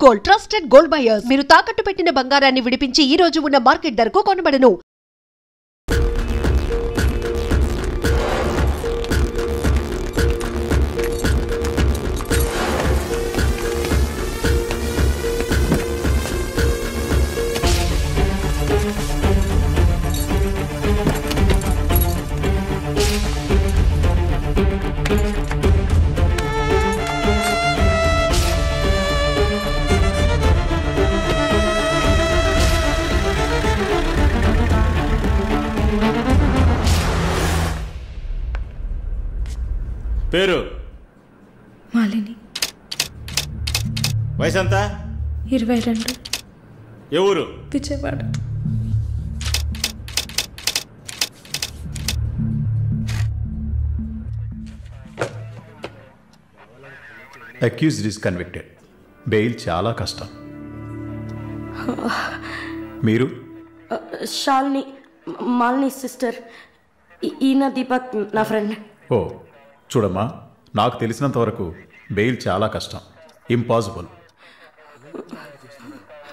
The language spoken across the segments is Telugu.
Gold, trusted gold buyers. మీరు తాకట్టు పెట్టిన బంగారాన్ని విడిపించి ఈ రోజు ఉన్న మార్కెట్ ధరకు కొనబడను. పేరు మాలిని. వయసు ఎంత? 22. ఏ ఊరు? Vijayawada. Accused is convicted. Bail చాలా కష్టం. మీరు? శాలిని, మాలిని సిస్టర్. ఈయన దీపక్ నా ఫ్రెండ్. ఓ చూడమ్మా, నాకు తెలిసినంత వరకు బెయిల్ చాలా కష్టం, ఇంపాసిబుల్.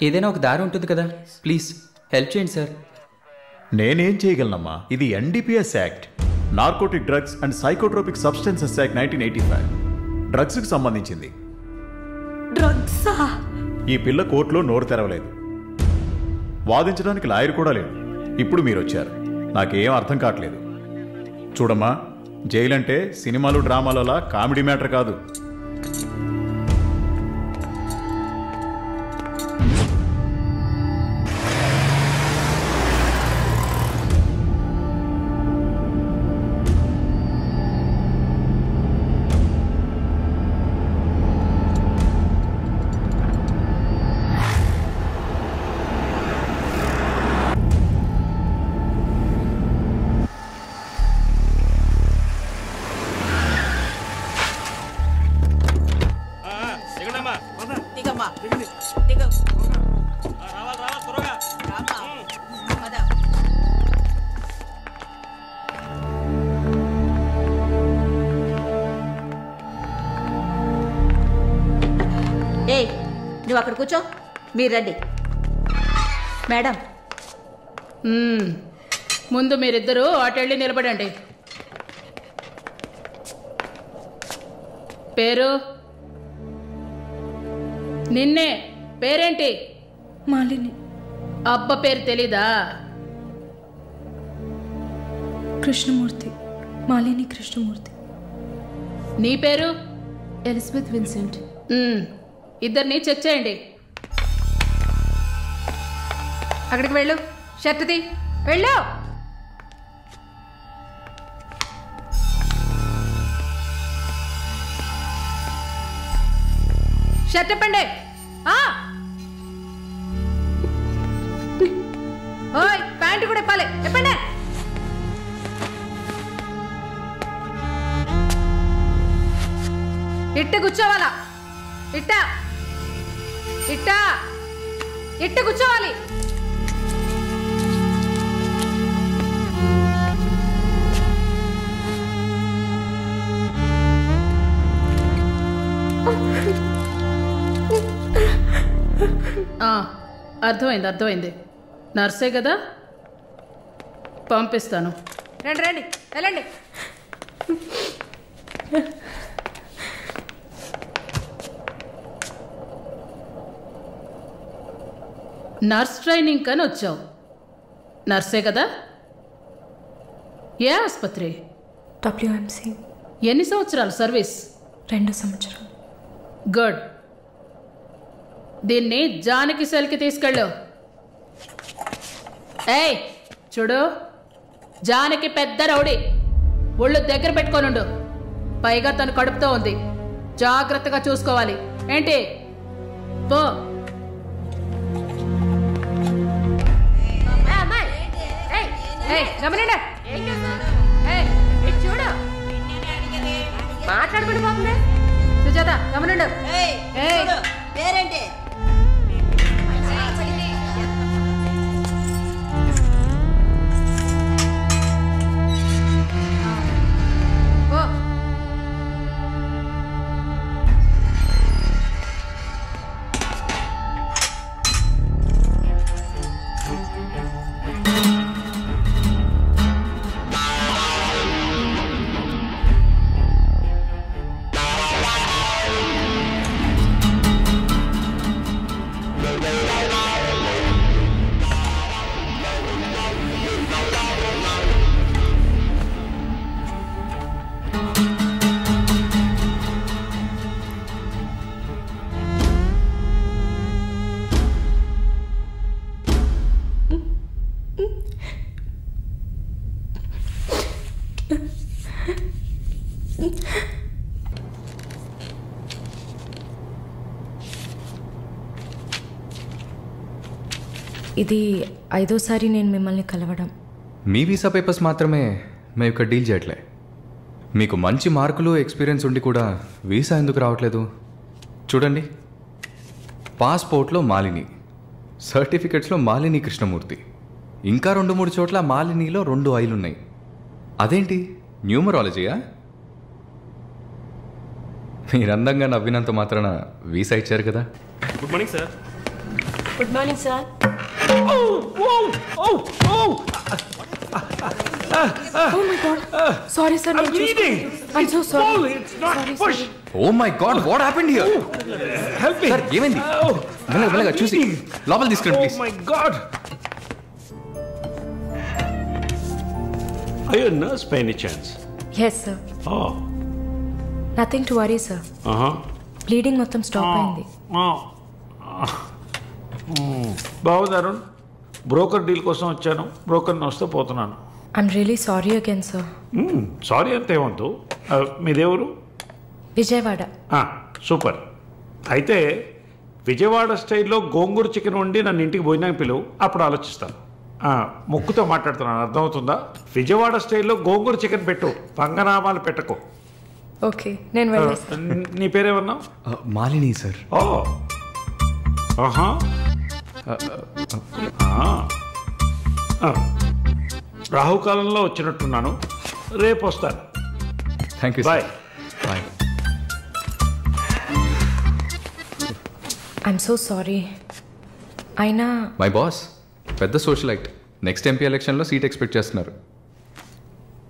ఏదైనా ఒక దారి ఉంటుంది కదా, ప్లీజ్ హెల్ప్ చేయండి సార్. నేనేం చేయగలనమ్మా? ఇది NDPS act, narcotic drugs and psychotropic substances act 1985, డ్రగ్స్కి సంబంధించింది. డ్రగ్సా? ఈ పిల్ల కోర్టులో నోరు తెరవలేదు, వాదించడానికి లాయర్ కూడా లేడు. ఇప్పుడు మీరు వచ్చారు, నాకేం అర్థం కావట్లేదు. చూడమ్మా, జైలు అంటే సినిమాలు డ్రామాలలా కామెడీ మ్యాటర్ కాదు. నువ్వు అక్కడ కూర్చో, మీరు రండి. మేడం, ముందు మీరిద్దరూ అటెళ్ళి నిలబడండి. పేరు? నిన్నే. పేరేంటి? మాలిని. అబ్బ పేరు తెలీదా? కృష్ణమూర్తి. మాలిని కృష్ణమూర్తి. నీ పేరు? Elizabeth Vincent. ఇద్దరిని చెక్ చేయండి. అక్కడికి వెళ్ళు. షర్టుది వెళ్ళు. షర్ట్ ఇప్పండి. ఓయ్, ప్యాంటు కూడా ఇప్పాలి. ఇప్పండి. ఇట్ట కూర్చోవాలా? ఇట్ట ఇట్ట ఇట్ట కూర్చోవాలి. అర్థమైంది, అర్థమైంది. నర్సే కదా, పంపిస్తాను. రండి రండి, వెళ్ళండి. నర్స్ ట్రైనింగ్ కని వచ్చావు, నర్సే కదా? ఏ ఆసుపత్రి? WMC. ఎన్ని సంవత్సరాలు సర్వీస్? 2 సంవత్సరాలు. గుడ్. దీన్ని జానకి సెల్కి తీసుకెళ్ళు. ఏయ్ చూడు, జానకి పెద్ద రౌడీ, ఒళ్ళు దగ్గర పెట్టుకోనుండు. పైగా తను కడుపుతో ఉంది, జాగ్రత్తగా చూసుకోవాలి. ఏంటి? పో. గమనండి, చూడు, మాట్లాడుకుంటూ పోతుంది. సుజాత గమనండు. పేరేంటి? ఇది 5వ సారి నేను మిమ్మల్ని కలవడం. మీ వీసా పేపర్స్ మాత్రమే మేము ఇక్కడ డీల్ చేయట్లే. మీకు మంచి మార్కులు ఎక్స్పీరియన్స్ ఉండి కూడా వీసా ఎందుకు రావట్లేదు? చూడండి, పాస్పోర్ట్లో మాలిని, సర్టిఫికెట్స్లో మాలిని కృష్ణమూర్తి, ఇంకా 2-3 చోట్ల మాలినిలో 2 ఐలు ఉన్నాయి. అదేంటి న్యూమరాలజీయా? మీరు అందంగా నవ్వినంత మాత్రాన వీసా ఇచ్చారు కదా. Good morning sir. Good morning sir. Oh my God. Sorry sir. I'm bleeding. I'm so sorry. Pull, it's not push. Oh my God, what happened here? Help me. Sir ఏమైంది? మెల్లగా చూసి లోపల తీసుకురండి Oh please. my God. Are you a nurse by any chance? Yes sir. Oh. Nothing to worry sir. Bleeding మొత్తం స్టాప్ అయింది. బాగుంది అరుణ్. బ్రోకర్ డీల్ కోసం వచ్చాను. బ్రోకర్ని వస్తే పోతున్నాను. I'm really sorry again sir. Sorry అంతేమంతు. మీదేవరు? విజయవాడ. సూపర్. అయితే విజయవాడ స్టైల్లో గోంగూర చికెన్ వండి నన్ను ఇంటికి భోజనానికి పిలువు, అప్పుడు ఆలోచిస్తాను. ముక్కుతో మాట్లాడుతున్నాను, అర్థమవుతుందా? విజయవాడ స్టైల్లో గోంగూర చికెన్ పెట్టు, పంగనామాలు పెట్టకు. ఓకే, నేను వెళ్ళేస్తాను. నీ పేరేమన్నావు? మాలిని సార్. ఓ, ఆహా. రాహుకాలంలో వచ్చినట్టున్నాను. రేపు వస్తాను. Thank you. Bye. Bye. I'm so sorry. అయినా మై బాస్ పెద్ద సోషలైట్, నెక్స్ట్ ఎంపీ ఎలక్షన్లో సీట్ ఎక్స్పెక్ట్ చేస్తున్నారు.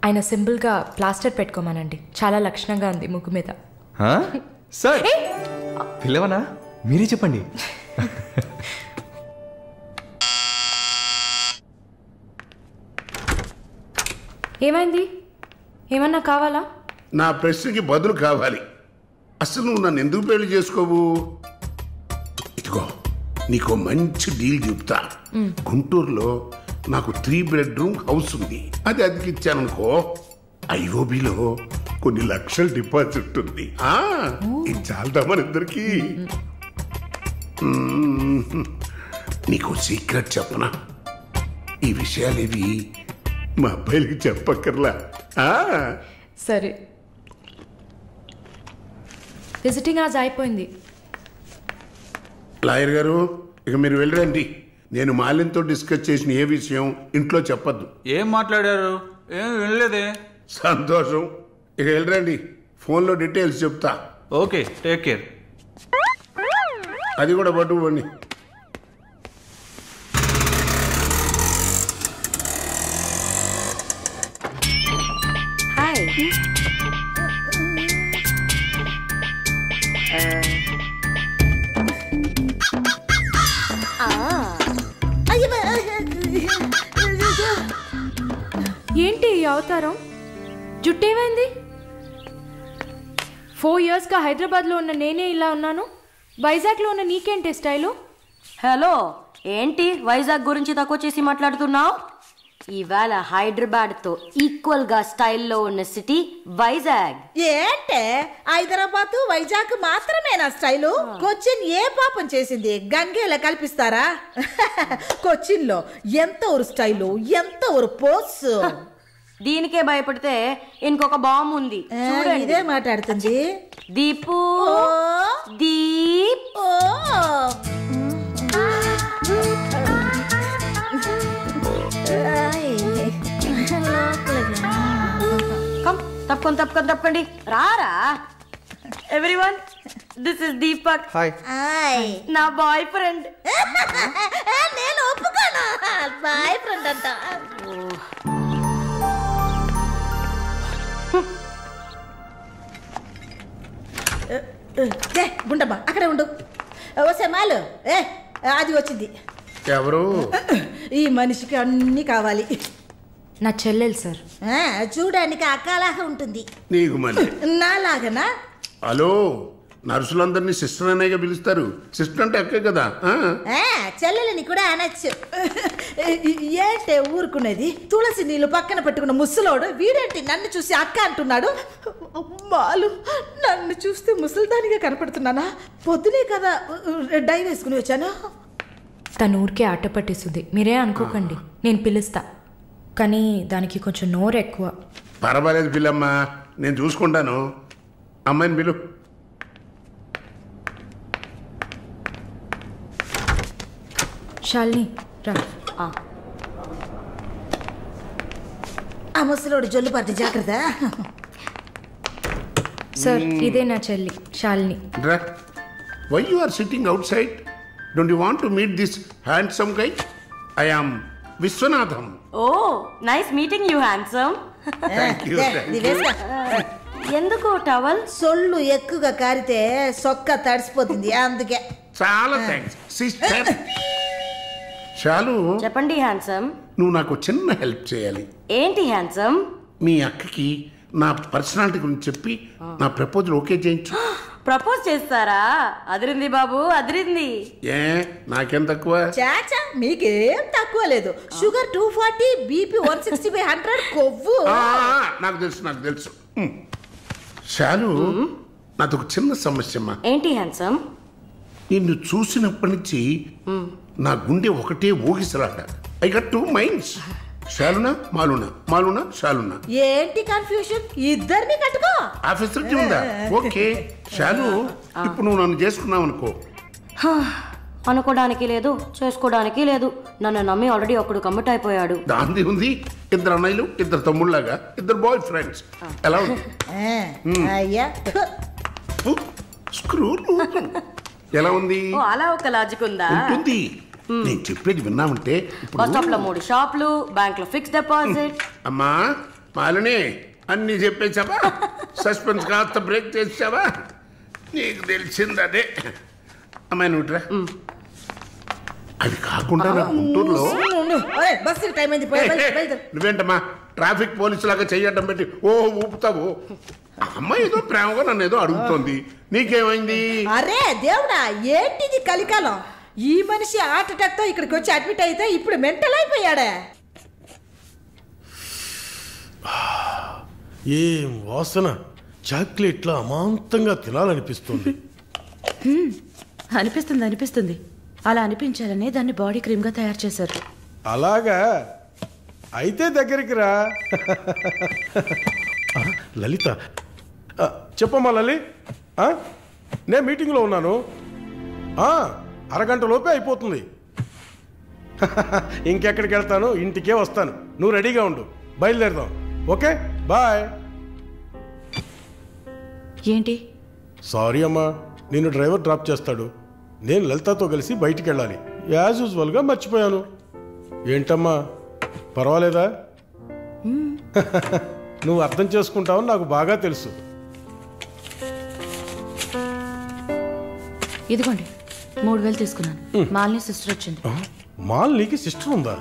ఆయన సింపుల్గా ప్లాస్టర్ పెట్టుకోమనండి, చాలా లక్షణంగా ఉంది ముగ్గు మీద. సార్ పిల్లవనా? మీరే చెప్పండి. ఏమైంది? ఏమన్నా కావాలా? నా ప్రశ్నకి బదులు కావాలి. అసలు నువ్వు నన్ను ఎందుకు పెళ్లి చేసుకోవు? ఇదిగో నీకు మంచి డీల్ చెప్తా. గుంటూరులో నాకు 3 bedroom హౌస్ ఉంది. అది అదికిచ్చాననుకో, ఐఓబిలో కొన్ని లక్షల డిపాజిట్ ఉంది. ఇది చాలదా మన ఇద్దరికి? నీకు సీక్రెట్ చెప్పనా? ఈ విషయాలేవి మా అబ్బాయిలకి చెప్పక్కర్లా. సరే, విజిటింగ్ ఆజ్ అయిపోయింది. లాయర్ గారు, ఇక మీరు వెళ్ళరండి. నేను మాలిన్తో డిస్కస్ చేసిన ఏ విషయం ఇంట్లో చెప్పద్దు. ఏం మాట్లాడారు? ఏం వినలేదే. సంతోషం, ఇక వెళ్ళరండి. ఫోన్లో డీటెయిల్స్ చెప్తా. Okay, take care. అది కూడా పట్టుకోండి. హాయ్. ఏంటి ఈ అవతారం? జుట్టేమైంది? 4 yearsగా హైదరాబాద్లో ఉన్న నేనే ఇలా ఉన్నాను, వైజాగ్లో ఉన్న నీకేంటి స్టైలు? హలో, ఏంటి వైజాగ్ గురించి తక్కువ చేసి మాట్లాడుతున్నావు? ఇవాళ హైదరాబాద్తో ఈక్వల్గా స్టైల్లో ఉన్న సిటీ వైజాగ్. ఏంటే హైదరాబాద్ వైజాగ్ మాత్రమేనా స్టైలు? కొచ్చిన్ ఏ పాపం చేసింది? గంగేలా కల్పిస్తారా? కొచ్చిన్ లో ఎంత ఊరు స్టైలు, ఎంత ఊరు పోస్. దీనికే భయపడితే ఇంకొక బాంబు ఉంది చూడండి. ఇదే మాట్లాడుతుంది. దీపు, దీప్. తప్పకండి రారా. Everyone, this is Deepak. Hi. నా బాయ్ ఫ్రెండ్. నేను ఒప్పుకోను, బాయ్ ఫ్రెండ్ అంట. గుండమ్మా అక్కడే ఉండు. ఓసే మాలు, అది వచ్చింది. ఎవరు? ఈ మనిషికి అన్నీ కావాలి. నా చెల్లెలు సార్. చూడడానికి అక్కలాగా ఉంటుంది. నీకు మళ్ళీ నాలాగనా? హలో, నర్సులందరినీ సిస్టర్ అనేగా పిలుస్తారు. సిస్టర్ అంటే అక్కే కదా. చెల్లెలని కూడా అనొచ్చు. ఏంటే ఊరుకునేది? తులసి నీళ్ళు పక్కన పెట్టుకున్న ముసలోడు వీడేంటి నన్ను చూసి అక్క అంటున్నాడు? మాలు, నన్ను చూస్తే ముసలిదానిగా కనపడుతున్నానా? పొద్దునే కదా డై వేసుకుని వచ్చాను. తను ఊరికే ఆట పట్టిస్తుంది, మీరే అనుకోకండి. నేను పిలుస్తా, కానీ దానికి కొంచెం నోరు ఎక్కువ. పర్వాలేదు పిల్లమ్మ, నేను చూసుకుంటాను. అమ్మాయిని పిలు. శాలిని రా. ఆ ముసలోడు జొల్లు పట్టి జాగ్రత్త. సార్, ఇదే నా చెల్లి Shalini. Why you are sitting outside? Don't you want to meet this handsome guy? I am Viswanatham. Oh nice meeting you handsome. ఎందుకు టవల్? సొల్లు ఎక్కువగా కారితే సొక్క తడిసిపోతుంది, అందుకే. చాలా థ్యాంక్స్ సిస్టర్. చాలు. చెప్పండి హ్యాండ్సమ్. నువ్వు నాకు చిన్న హెల్ప్ చేయాలి. ఏంటి హ్యాండ్సమ్? మీ అక్కకి నా పర్సనాలిటీ గురించి చెప్పి నా ప్రపోజల్ ఓకే చేయించు. ప్రపోజ్ చేస్తారా? అదిరింది బాబు, అదిరింది. ఏ నాకేం తక్కువ? చాచా మీకేం తక్కువ లేదు. షుగర్ 240, బీపీ 160/100, కొవ్వు. నాకు తెలుసు. చాలు. నాది ఒక చిన్న సమస్యమ్మా. ఏంటి హ్యాండ్సమ్? నిన్ను చూసినప్పటి నుంచి నా గుండె ఒకటే ఊగిసలాట. I got 2 minds. శాలునా మాలునా, మాలునా శాలునా. ఏంటి కన్ఫ్యూషన్? ఇద్దరిని కట్టుకో. ఆఫీసర్ ఉందా? ఓకే శాలు, ఇప్పుడు నువ్వు నన్ను చేసుకున్నావు అనుకో. అనుకోవడానికి లేదు, చేసుకోవడానికి లేదు. నన్ను నమ్మి ఆల్రెడీ ఒకడు కమిట్ అయిపోయాడు. దాంది ఉంది. 2 అన్నయ్యలు, 2 తమ్ముళ్ళలాగా, 2 బాయ్ ఫ్రెండ్స్. ఎలా ఉంది? అయ్యా స్క్రూ. ఎలా ఉంది? అలా ఒక లాజిక్ ఉందా? ఉంటుంది. నేను చెప్పేది విన్నామంటే బస్ స్టాప్ లో 3 షాపులు, బ్యాంక్ లో ఫిక్స్ డిపాజిట్. అమ్మా మాలిని, అన్ని చెప్పేసావా? సస్పెన్స్ కాస్త బ్రేక్ చేసావా? నీకు తెలిసింది అదే. అమ్మాయి నువ్వుట్రా. అది కాకుండా నా గుంటూరులో బస్సు టైం అయింది. నువ్వేంటమ్మా ట్రాఫిక్ పోలీసు లాగా చెయ్యడం పెట్టి ఊపుతావు? అమ్మాయి ఏదో ప్రేమగా నన్ను ఏదో అడుగుతోంది. నీకేమైంది? అరే దేవుడా, ఏంటిది కలికాలం? ఈ మనిషి హార్ట్ అటాక్ తో ఇక్కడికి వచ్చి అడ్మిట్ అయితే ఇప్పుడు మెంటల్ అయిపోయాడే. ఏం వాసన! చాక్లెట్లా అమాంతంగా తినాలనిపిస్తుంది. అనిపిస్తుంది. అలా అనిపించాలనే దాన్ని బాడీ క్రీమ్ గా తయారు చేశారు. అలాగా? అయితే దగ్గరికి రా. లలిత, చెప్పమ్మా లలి. నేను మీటింగ్లో ఉన్నాను. అరగంట లోపే అయిపోతుంది. ఇంకెక్కడికి వెళ్తాను? ఇంటికే వస్తాను. నువ్వు రెడీగా ఉండు, బయలుదేరదాం. Okay bye. ఏంటి? సారీ అమ్మా, నిన్ను డ్రైవర్ డ్రాప్ చేస్తాడు. నేను లలితతో కలిసి బయటికి వెళ్ళాలి. యాజ్ యూజువల్గా మర్చిపోయాను. ఏంటమ్మా పర్వాలేదా? నువ్వు అర్థం చేసుకుంటావని నాకు బాగా తెలుసు. ఇదిగోండి 3000 తీసుకున్నాను. మాలిని సిస్టర్ వచ్చింది. మాలినికి సిస్టర్ ఉందా?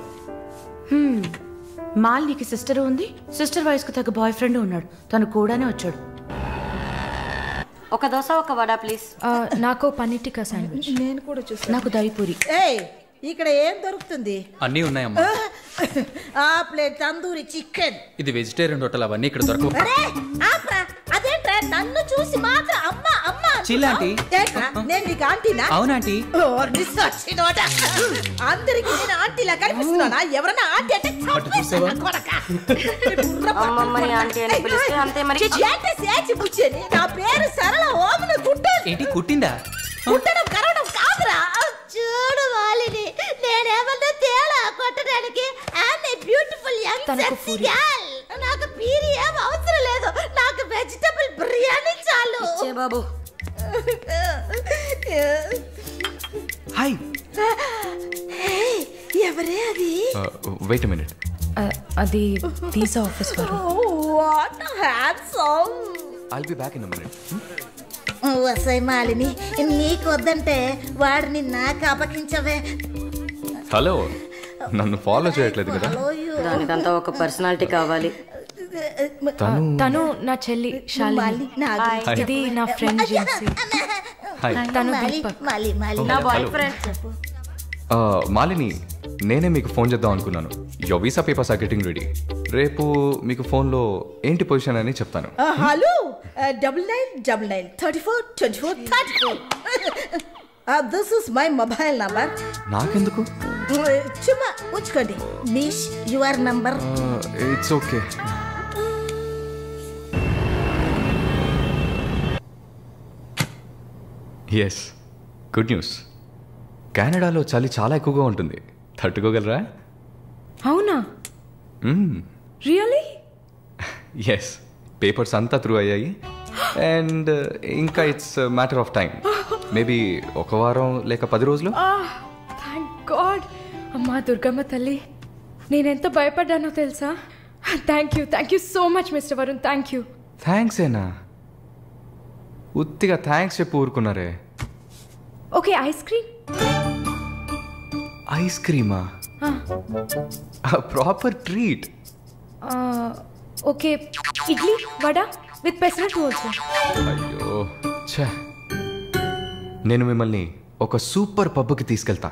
మాలినికి సిస్టర్ ఉంది. సిస్టర్ వయసుకు తగ్గ బాయ్ ఫ్రెండ్ ఉన్నాడు. తను కూడానే వచ్చాడు. ఒక దోశ, ఒక వడ ప్లీజ్. నాకు పన్నీర్ టిక్కా శాండ్విచ్. నేను కూడా చూస్తాను. నాకు దహిపూరి. ఇక్కడ ఏం దొరుకుతుంది? అన్నీ ఉన్నాయమ్మా. ఆ ప్లేట్ తందూరి చికెన్. ఇది వెజిటేరియన్ హోటల్, అవన్నీ ఇక్కడ దొరకవు. అదేంట్రా నన్ను చూసి మాత్రం అమ్మా అమ్మా? చిల్లాంటీ. నేను నీకు ఆంటీనా? అవునాంటీ. అందరికి నేను ఆంటీలా కనిపిస్తున్నానా? ఎవరన్నా ఆంటీ అంటే అమ్మమ్మని ఆంటీ అని పిలిస్తే అంతే మరి. నా పేరు సరళ. ఓమన కుట్టాను. ఏంటి కుట్టిందా? కుట్టడం కరవడం కాదురా. చూడు వాలిని, నేనేమన్నా తేలా కొట్టడానికి. Beautiful young sexy girl. నాకు పీరి ఏం అవసరం లేదు. నాకు వెజిటబుల్ బిర్యానీ చాలు. బాబు హాయ్. ఎవరే అది? Wait a minute. అది వీసా ఆఫీస్ వారు. What handsome. I'll be back in a minute. వసై మాలిని, నీకు వద్దంటే వాడిని నాకు అపకించవే. హలో, నన్ను ఫాలో చేయట్లేదు కదా? దానికంతా ఒక పర్సనాలిటీ కావాలి. తను నా చెల్లి శాలిని. ఇది నా ఫ్రెండ్ జిన్సీ. తను దీపక్. నా బాయ్ ఫ్రెండ్. మాలిని, నేనే మీకు ఫోన్ చేద్దాం అనుకున్నాను. Your visa papers are getting ready. రేపు మీకు ఫోన్లో ఏంటి పొజిషన్ అని చెప్తాను. Hello 9999 34 24 34. This is my mobile number. నాకెందుకు? చుమ్మా ఉంచుకోండి. Miss your number. It's okay. Yes, good news. కెనడాలో చలి చాలా ఎక్కువగా ఉంటుంది. తట్టుకోగలరా? అవునా? రియలీ? ఎస్, పేపర్స్ అంతా త్రూ అయ్యాయి. అండ్ ఇంకా it's matter of time. Maybe 1 వారం లేక 10 రోజులు. Thank God. అమ్మా దుర్గమ్మ తల్లి, నేనెంత భయపడ్డానో తెలుసా? Thank you so much mister Varun. Thank you. Thanks ఏనా? ఉత్తిగా థ్యాంక్స్ చెప్పి ఊరుకున్నారే. Okay, ice cream. ఐస్ క్రీమా? Proper treat. Okay, idli vada with pesarattu also. అయ్యో ఛే, నేను మిమ్మల్ని ఒక సూపర్ పబ్కి తీసుకెళ్తా.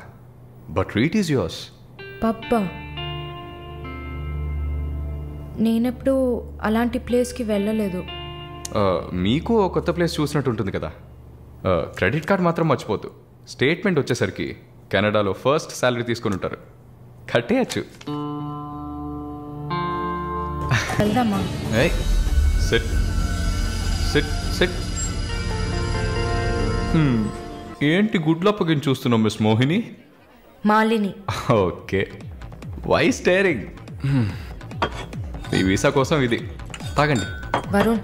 But treat is yours. పబ్బా? నేనెప్పుడు అలాంటి ప్లేస్కి వెళ్ళలేదు. మీకు ఒక కొత్త ప్లేస్ చూసినట్టు ఉంటుంది కదా. క్రెడిట్ కార్డ్ మాత్రం మర్చిపోద్దు. స్టేట్మెంట్ వచ్చేసరికి కెనడాలో ఫస్ట్ శాలరీ తీసుకుని ఉంటారు. కట్టేయచ్చు. వెళ్దామా? Sit sit sit. ఏంటి గుడ్లప్పగిని చూస్తున్నావు miss Mohini? Malini. Okay, why staring? మీ వీసా కోసం ఇది తాగండి. వరుణ్,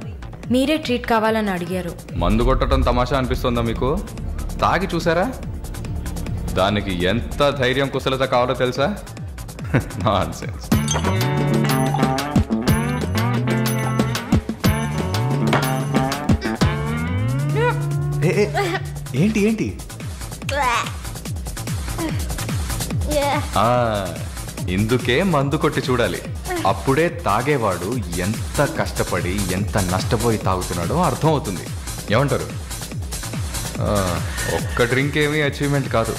మీరే ట్రీట్ కావాలని అడిగారు. మందు కొట్టడం తమాషా అనిపిస్తుందా మీకు? తాగి చూసారా? దానికి ఎంత ధైర్యం కుశలత కావాలో తెలుసా? నాన్సెన్స్. ఏంటి ఏంటి? ఇందుకే మందు కొట్టి చూడాలి. అప్పుడే తాగేవాడు ఎంత కష్టపడి ఎంత నష్టపోయి తాగుతున్నాడో అర్థం అవుతుంది. ఏమంటారు? ఒక్క డ్రింక్ ఏమీ అచీవ్మెంట్ కాదు.